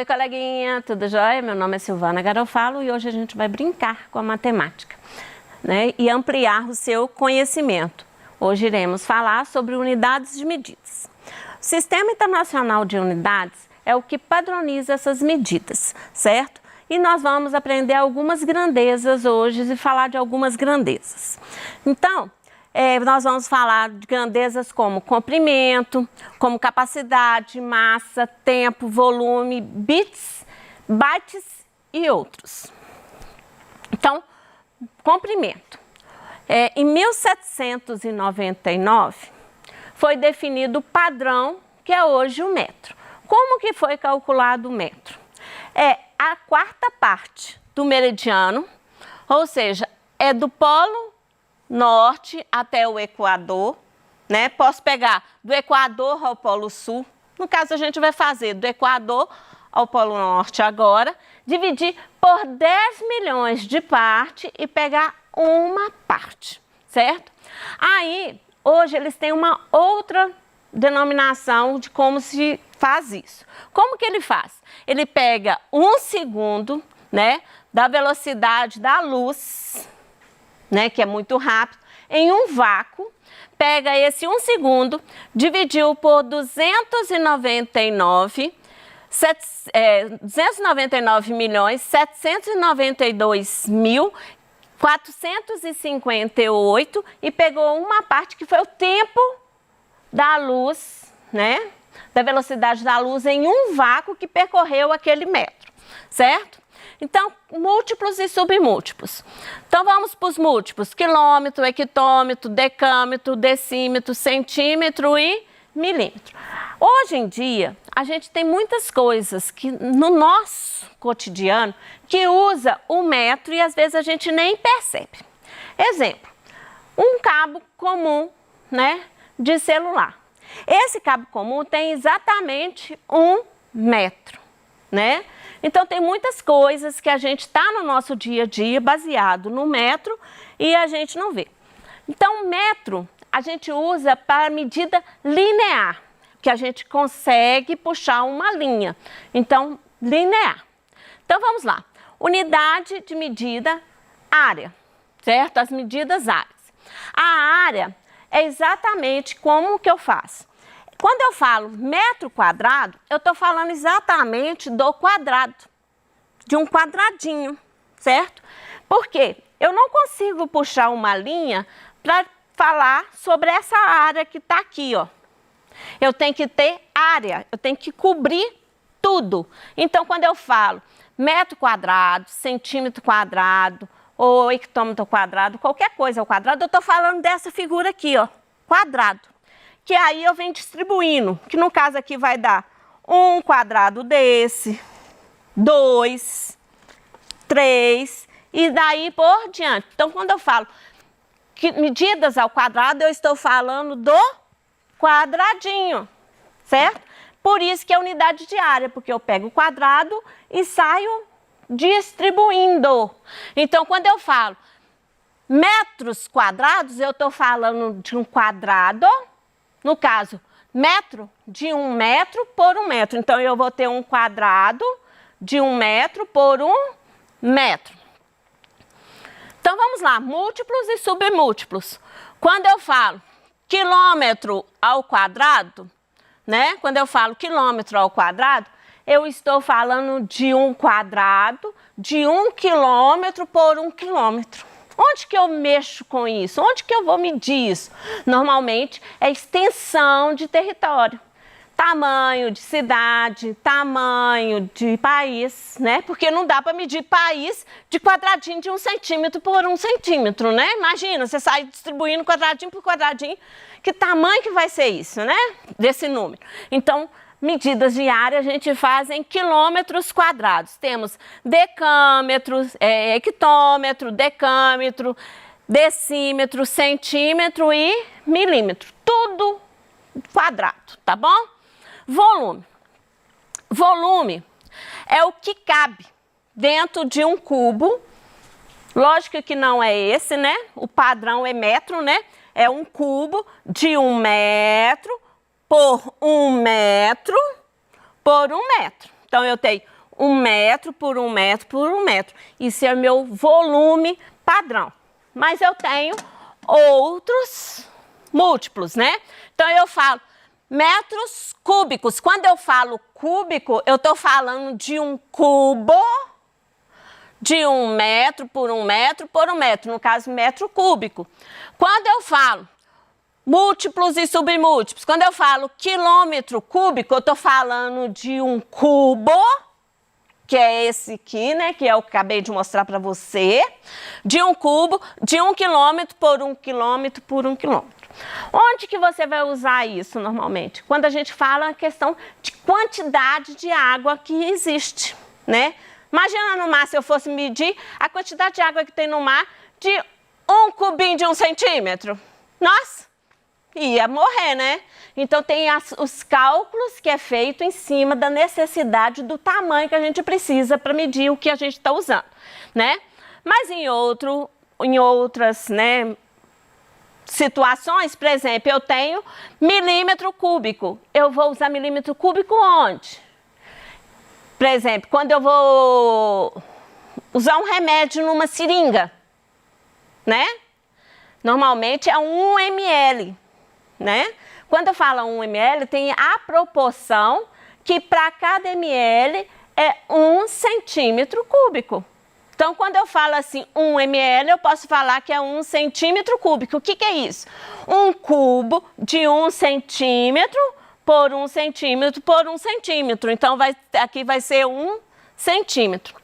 Oi, coleguinha, tudo jóia? Meu nome é Silvana Garofalo e hoje a gente vai brincar com a matemática, né? E ampliar o seu conhecimento. Hoje iremos falar sobre unidades de medidas. O Sistema Internacional de Unidades é o que padroniza essas medidas, certo? E nós vamos aprender algumas grandezas hoje e falar de algumas grandezas. Então, nós vamos falar de grandezas como comprimento, como capacidade, massa, tempo, volume, bits, bytes e outros. Então, comprimento. Em 1799 foi definido o padrão que é hoje o metro. Como que foi calculado o metro? É a quarta parte do meridiano, ou seja, é do polo norte até o Equador, né? Posso pegar do Equador ao Polo Sul. No caso, a gente vai fazer do Equador ao Polo Norte agora, dividir por 10 milhões de parte e pegar uma parte, certo? Aí, hoje, eles têm uma outra denominação de como se faz isso. Como que ele faz? Ele pega 1 segundo, né, da velocidade da luz, né, que é muito rápido, em um vácuo, pega esse 1 segundo, dividiu por 299.792.458 e pegou uma parte que foi o tempo da luz, né, da velocidade da luz em um vácuo que percorreu aquele metro, certo? Então, múltiplos e submúltiplos. Então, vamos para os múltiplos. Quilômetro, hectômetro, decâmetro, decímetro, centímetro e milímetro. Hoje em dia, a gente tem muitas coisas que no nosso cotidiano que usa o metro e às vezes a gente nem percebe. Exemplo, um cabo comum, né, de celular. Esse cabo comum tem exatamente 1 metro, né? Então, tem muitas coisas que a gente está no nosso dia a dia baseado no metro e a gente não vê. Então, metro a gente usa para medida linear, que a gente consegue puxar uma linha. Então, linear. Então, vamos lá. Unidade de medida, área, certo? As medidas áreas. A área é exatamente como que eu faço. Quando eu falo metro quadrado, eu estou falando exatamente do quadrado, de um quadradinho, certo? Porque eu não consigo puxar uma linha para falar sobre essa área que está aqui, ó. Eu tenho que ter área, eu tenho que cobrir tudo. Então, quando eu falo metro quadrado, centímetro quadrado, ou hectômetro quadrado, qualquer coisa ao quadrado, eu estou falando dessa figura aqui, ó, quadrado. Que aí eu venho distribuindo, que no caso aqui vai dar um quadrado desse, 2, 3 e daí por diante. Então, quando eu falo que medidas ao quadrado, eu estou falando do quadradinho, certo? Por isso que é unidade de área, porque eu pego o quadrado e saio distribuindo. Então, quando eu falo metros quadrados, eu estou falando de um quadrado. No caso, metro de 1 metro por 1 metro. Então, eu vou ter um quadrado de 1 metro por 1 metro. Então, vamos lá. Múltiplos e submúltiplos. Quando eu falo quilômetro ao quadrado, né? Quando eu falo quilômetro ao quadrado, eu estou falando de um quadrado de 1 quilômetro por 1 quilômetro. Onde que eu mexo com isso? Onde que eu vou medir isso? Normalmente é extensão de território, tamanho de cidade, tamanho de país, né? Porque não dá para medir país de quadradinho de 1 centímetro por 1 centímetro, né? Imagina, você sai distribuindo quadradinho por quadradinho, que tamanho que vai ser isso, né? Desse número. Então, medidas de área a gente faz em quilômetros quadrados. Temos decâmetros, hectômetro, decâmetro, decímetro, centímetro e milímetro. Tudo quadrado, tá bom? Volume. Volume é o que cabe dentro de um cubo. Lógico que não é esse, né? O padrão é metro, né? É um cubo de 1 metro por 1 metro por 1 metro. Então, eu tenho 1 metro por 1 metro por 1 metro. Isso é o meu volume padrão. Mas eu tenho outros múltiplos, né? Então, eu falo metros cúbicos. Quando eu falo cúbico, eu estou falando de um cubo de 1 metro por 1 metro por 1 metro. No caso, metro cúbico. Quando eu falo múltiplos e submúltiplos, quando eu falo quilômetro cúbico, eu estou falando de um cubo, que é esse aqui, né, que eu acabei de mostrar para você, de um cubo de 1 quilômetro por 1 quilômetro por 1 quilômetro. Onde que você vai usar isso normalmente? Quando a gente fala a questão de quantidade de água que existe, né? Imagina no mar, se eu fosse medir a quantidade de água que tem no mar de 1 cubinho de 1 centímetro. Nossa, ia morrer, né? Então, tem os cálculos que é feito em cima da necessidade do tamanho que a gente precisa para medir o que a gente está usando, né? Mas em outras, né, situações, por exemplo, eu tenho milímetro cúbico. Eu vou usar milímetro cúbico onde? Por exemplo, quando eu vou usar um remédio numa seringa, né? Normalmente é 1 ml, né? Quando eu falo 1 ml, tem a proporção que para cada ml é 1 centímetro cúbico. Então, quando eu falo assim 1 ml, eu posso falar que é 1 centímetro cúbico. O que que é isso? Um cubo de 1 centímetro por 1 centímetro por 1 centímetro. Então, aqui vai ser 1 centímetro.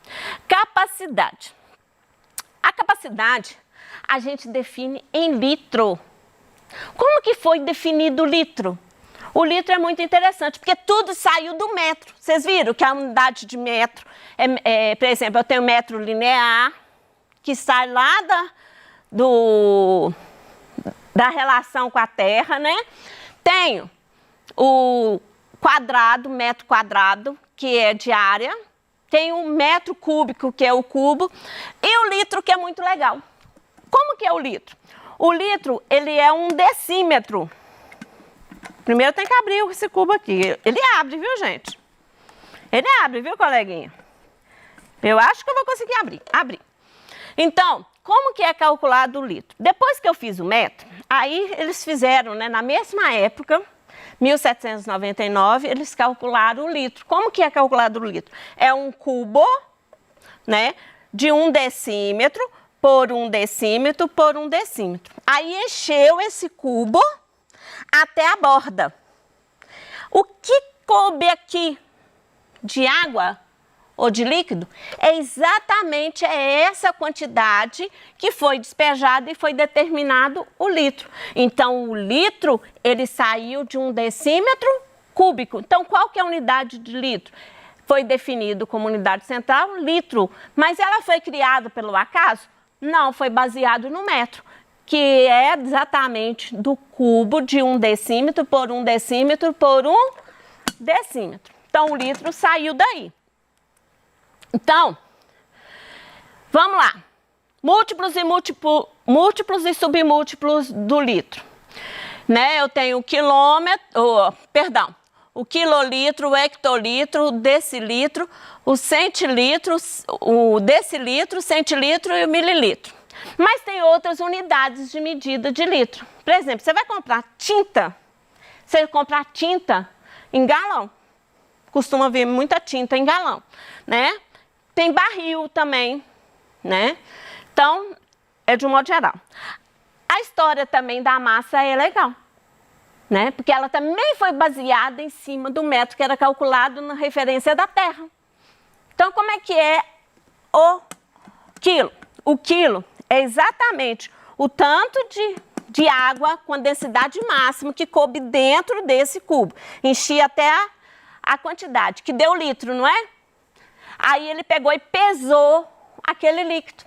Capacidade. A capacidade a gente define em litro. Como que foi definido o litro? O litro é muito interessante, porque tudo saiu do metro. Vocês viram que a unidade de metro, por exemplo, eu tenho metro linear, que sai lá da relação com a Terra, né? Tenho o quadrado, metro quadrado, que é de área. Tem o metro cúbico, que é o cubo. E o litro, que é muito legal. Como que é o litro? O litro, ele é um decímetro. Primeiro tem que abrir esse cubo aqui. Ele abre, viu, gente? Ele abre, viu, coleguinha? Eu acho que eu vou conseguir abrir. Então, como que é calculado o litro? Depois que eu fiz o metro, aí eles fizeram, né, na mesma época, 1799, eles calcularam o litro. Como que é calculado o litro? É um cubo, né, de 1 decímetro por 1 decímetro por 1 decímetro. Aí encheu esse cubo até a borda. O que coube aqui de água ou de líquido é exatamente essa quantidade que foi despejada e foi determinado o litro. Então, o litro, ele saiu de 1 decímetro cúbico. Então, qual que é a unidade de litro? Foi definido como unidade central, litro. Mas ela foi criada pelo acaso? Não, foi baseado no metro, que é exatamente do cubo de 1 decímetro por 1 decímetro por 1 decímetro. Então, o litro saiu daí. Então, vamos lá. Múltiplos e submúltiplos do litro. Né? Eu tenho o o quilolitro, o hectolitro, o decilitro, o centilitro, o decilitro, o centilitro e o mililitro. Mas tem outras unidades de medida de litro. Por exemplo, você vai comprar tinta, você comprar tinta em galão. Costuma vir muita tinta em galão, né? Tem barril também, né? Então, é de um modo geral. A história também da massa é legal, né? Porque ela também foi baseada em cima do metro que era calculado na referência da Terra. Então, como é que é o quilo? O quilo é exatamente o tanto de água com a densidade máxima que coube dentro desse cubo. Enchia até a quantidade, que deu litro, não é? Aí ele pegou e pesou aquele líquido.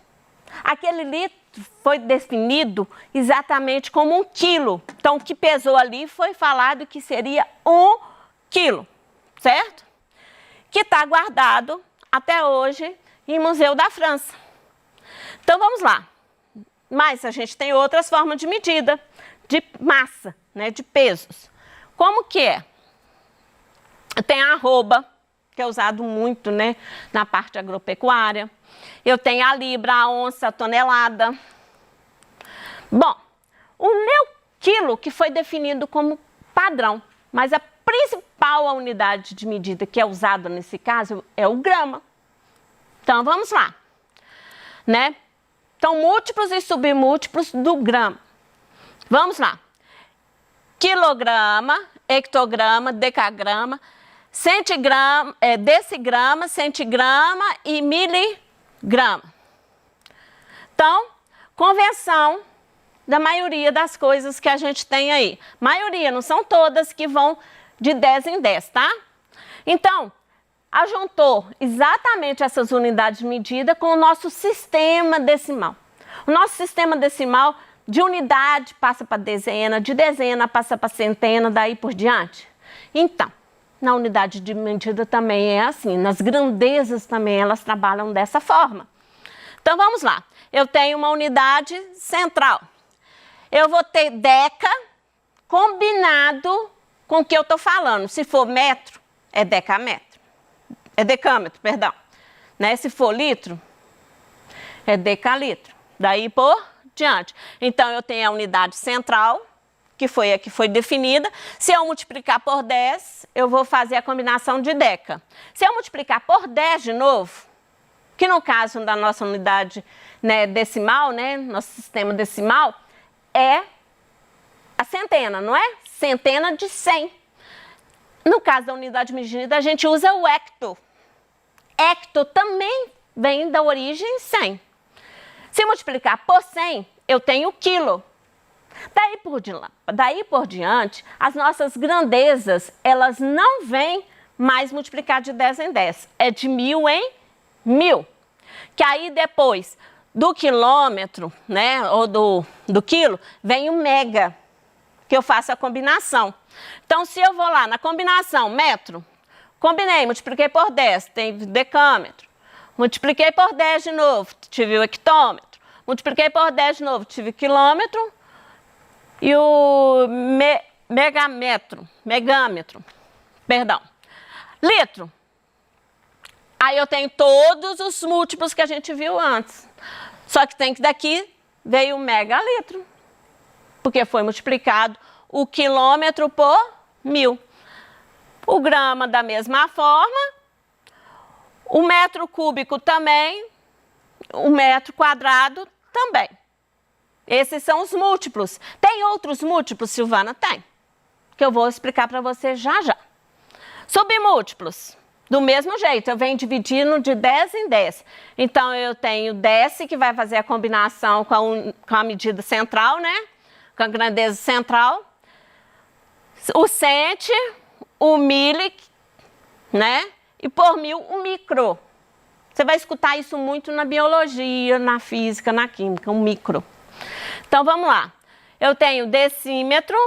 Aquele litro foi definido exatamente como 1 quilo. Então, o que pesou ali foi falado que seria 1 quilo, certo? Que está guardado até hoje em Museu da França. Então, vamos lá. Mas a gente tem outras formas de medida de massa, né, de pesos. Como que é? Tem a arroba, que é usado muito, né, na parte agropecuária. Eu tenho a libra, a onça, a tonelada. Bom, o meu quilo que foi definido como padrão, mas a principal unidade de medida que é usada nesse caso é o grama. Então, vamos lá, né? Então, múltiplos e submúltiplos do grama. Vamos lá. Quilograma, hectograma, decagrama, centigrama, decigrama, centigrama e miligrama. Então, convenção da maioria das coisas que a gente tem aí. Maioria, não são todas que vão de 10 em 10, tá? Então, ajuntou exatamente essas unidades de medida com o nosso sistema decimal. O nosso sistema decimal de unidade passa para dezena, de dezena passa para centena, daí por diante. Então, na unidade de medida também é assim, nas grandezas também elas trabalham dessa forma. Então, vamos lá. Eu tenho uma unidade central. Eu vou ter deca combinado com o que eu estou falando. Se for metro, é decâmetro, perdão. Né? Se for litro, é decalitro. Daí por diante. Então, eu tenho a unidade central, que foi a que foi definida. Se eu multiplicar por 10, eu vou fazer a combinação de deca. Se eu multiplicar por 10 de novo, que no caso da nossa unidade, né, decimal, né, nosso sistema decimal, é a centena, não é? Centena de 100. No caso da unidade medida, a gente usa o hecto. Hecto também vem da origem 100. Se multiplicar por 100, eu tenho quilo. Daí por diante, as nossas grandezas, elas não vêm mais multiplicar de 10 em 10. É de 1000 em 1000. Que aí depois do quilômetro, né, ou do quilo, vem o mega, que eu faço a combinação. Então, se eu vou lá na combinação metro, combinei, multipliquei por 10, tem decâmetro. Multipliquei por 10 de novo, tive o hectômetro. Multipliquei por 10 de novo, tive quilômetro. E o megâmetro, perdão. Litro. Aí eu tenho todos os múltiplos que a gente viu antes. Só que tem que daqui veio o megalitro. Porque foi multiplicado o quilômetro por 1000. O grama da mesma forma. O metro cúbico também. O metro quadrado também. Esses são os múltiplos. Tem outros múltiplos, Silvana? Tem. Que eu vou explicar para você já já. Submúltiplos. Do mesmo jeito, eu venho dividindo de 10 em 10. Então, eu tenho dec, que vai fazer a combinação com a medida central, né? Com a grandeza central. O cent, o mili, né? E por 1000, o micro. Você vai escutar isso muito na biologia, na física, na química, o micro. Então, vamos lá. Eu tenho o decímetro,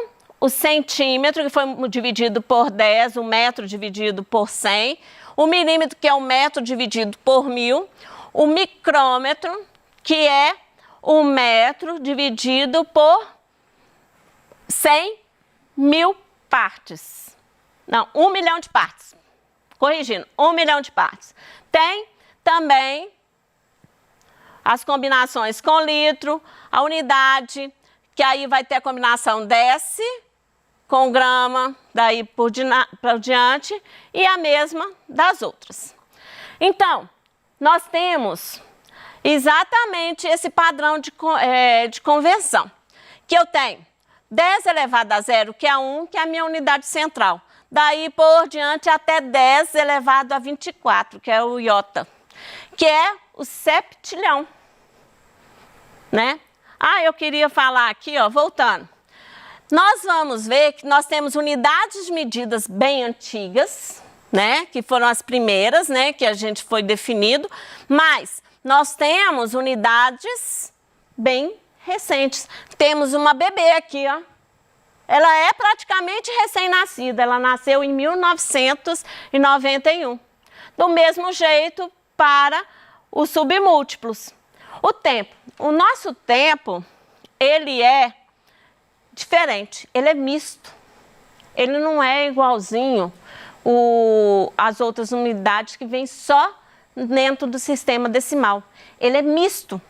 o centímetro, que foi dividido por 10, o metro dividido por 100, o milímetro, que é o metro dividido por 1000, o micrômetro, que é o metro dividido por 100.000 partes. Não, 1 milhão de partes. Corrigindo, 1 milhão de partes. Tem também as combinações com litro, a unidade, que aí vai ter a combinação dec com grama, daí por diante, e a mesma das outras. Então, nós temos exatamente esse padrão de conversão, que eu tenho 10 elevado a 0, que é 1, que é a minha unidade central. Daí por diante até 10 elevado a 24, que é o iota, que é o septilhão, né? Ah, eu queria falar aqui, ó, voltando. Nós vamos ver que nós temos unidades de medidas bem antigas, né? Que foram as primeiras, né? Que a gente foi definido, mas nós temos unidades bem recentes. Temos uma bebê aqui, ó. Ela é praticamente recém-nascida, ela nasceu em 1991. Do mesmo jeito para os submúltiplos. O nosso tempo, ele é diferente, ele é misto. Ele não é igualzinho as outras unidades que vêm só dentro do sistema decimal. Ele é misto.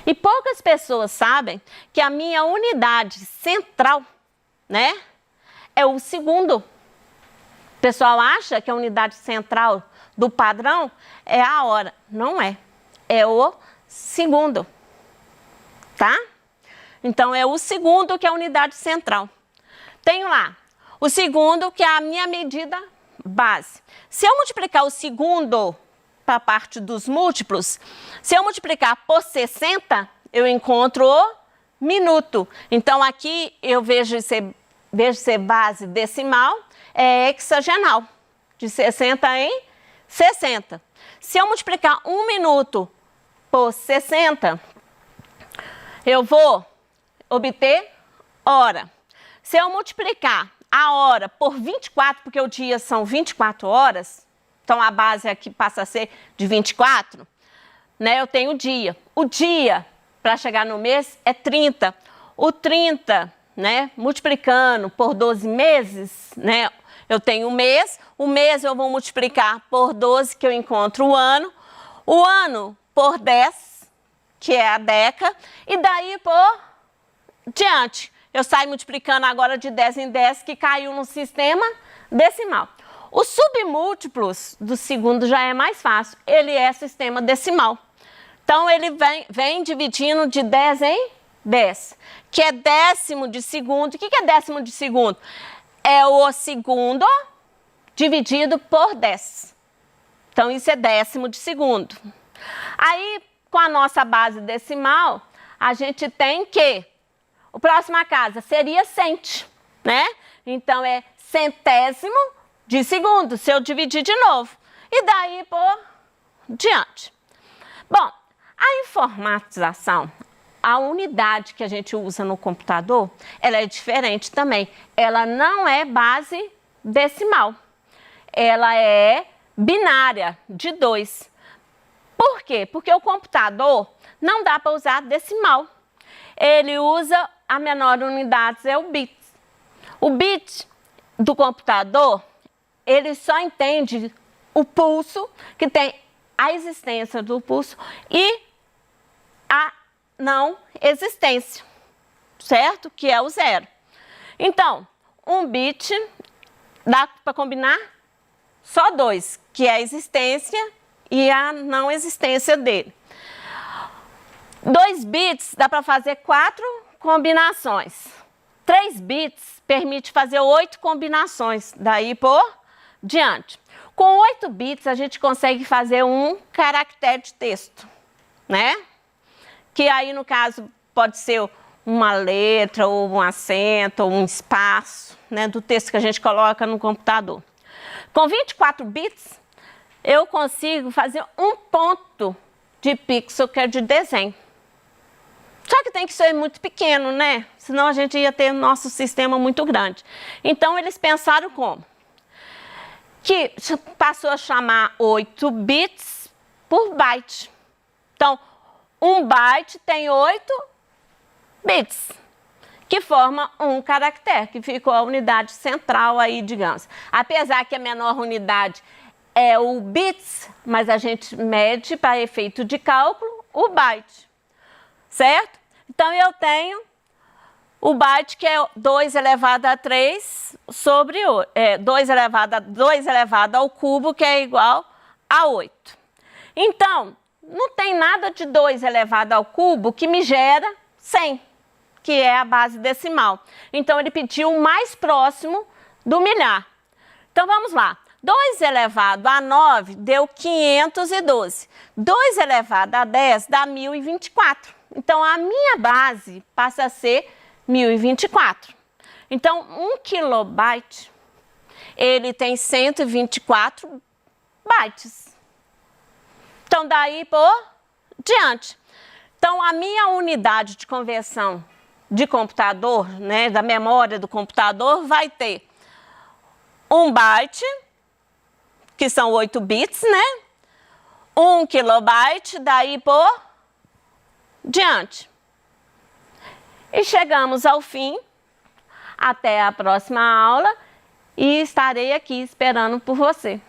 E poucas pessoas sabem que a minha unidade central, né, é o segundo. O pessoal acha que a unidade central do padrão é a hora. Não é. É o segundo. Tá? Então, é o segundo que é a unidade central. Tenho lá o segundo, que é a minha medida base. Se eu multiplicar o segundo para a parte dos múltiplos, se eu multiplicar por 60, eu encontro o minuto. Então, aqui eu vejo ser base decimal, é hexagonal, de 60 em 60. Se eu multiplicar 1 minuto por 60, eu vou obter hora. Se eu multiplicar a hora por 24, porque o dia são 24 horas, então a base aqui passa a ser de 24, né? Eu tenho o dia. O dia, para chegar no mês, é 30. O 30, né, multiplicando por 12 meses, né, eu tenho o mês eu vou multiplicar por 12, que eu encontro o ano por 10, que é a década, e daí por diante. Eu saio multiplicando agora de 10 em 10, que caiu no sistema decimal. Os submúltiplos do segundo já é mais fácil, ele é sistema decimal. Então, ele vem dividindo de 10 em 10, que é décimo de segundo. O que é décimo de segundo? É o segundo dividido por 10. Então, isso é décimo de segundo. Aí, com a nossa base decimal, a gente tem que o próximo a casa seria cent, né? Então, é centésimo de segundo, se eu dividir de novo. E daí por diante. Bom, a informatização, a unidade que a gente usa no computador, ela é diferente também. Ela não é base decimal. Ela é binária, de 2. Por quê? Porque o computador não dá para usar decimal. Ele usa a menor unidade, é o bit. O bit do computador, ele só entende o pulso, que tem a existência do pulso, e a não existência, certo? Que é o 0. Então, um bit dá para combinar só 2, que é a existência e a não existência dele. 2 bits dá para fazer 4 combinações. 3 bits permite fazer 8 combinações, daí por diante. Com 8 bits a gente consegue fazer um caractere de texto, né? Que aí no caso pode ser uma letra, ou um acento, ou um espaço, né, do texto que a gente coloca no computador. Com 24 bits eu consigo fazer um ponto de pixel, que é de desenho. Só que tem que ser muito pequeno, né? Senão a gente ia ter nosso sistema muito grande. Então, eles pensaram como? Que passou a chamar 8 bits por byte. Então, um byte tem 8 bits, que forma um caractere, que ficou a unidade central aí, digamos. Apesar que a menor unidade é o bits, mas a gente mede para efeito de cálculo o byte, certo? Então, eu tenho o byte, que é 2 elevado a 3 sobre 2 elevado ao cubo, que é igual a 8. Então, não tem nada de 2 elevado ao cubo que me gera 100, que é a base decimal. Então, ele pediu o mais próximo do milhar. Então, vamos lá. 2 elevado a 9 deu 512. 2 elevado a 10 dá 1024. Então, a minha base passa a ser 1024. Então, 1 kilobyte, ele tem 124 bytes. Então, daí por diante. Então, a minha unidade de conversão de computador, né, da memória do computador, vai ter 1 byte, que são 8 bits, né? 1 kilobyte, daí por diante. E chegamos ao fim. Até a próxima aula. e estarei aqui esperando por você.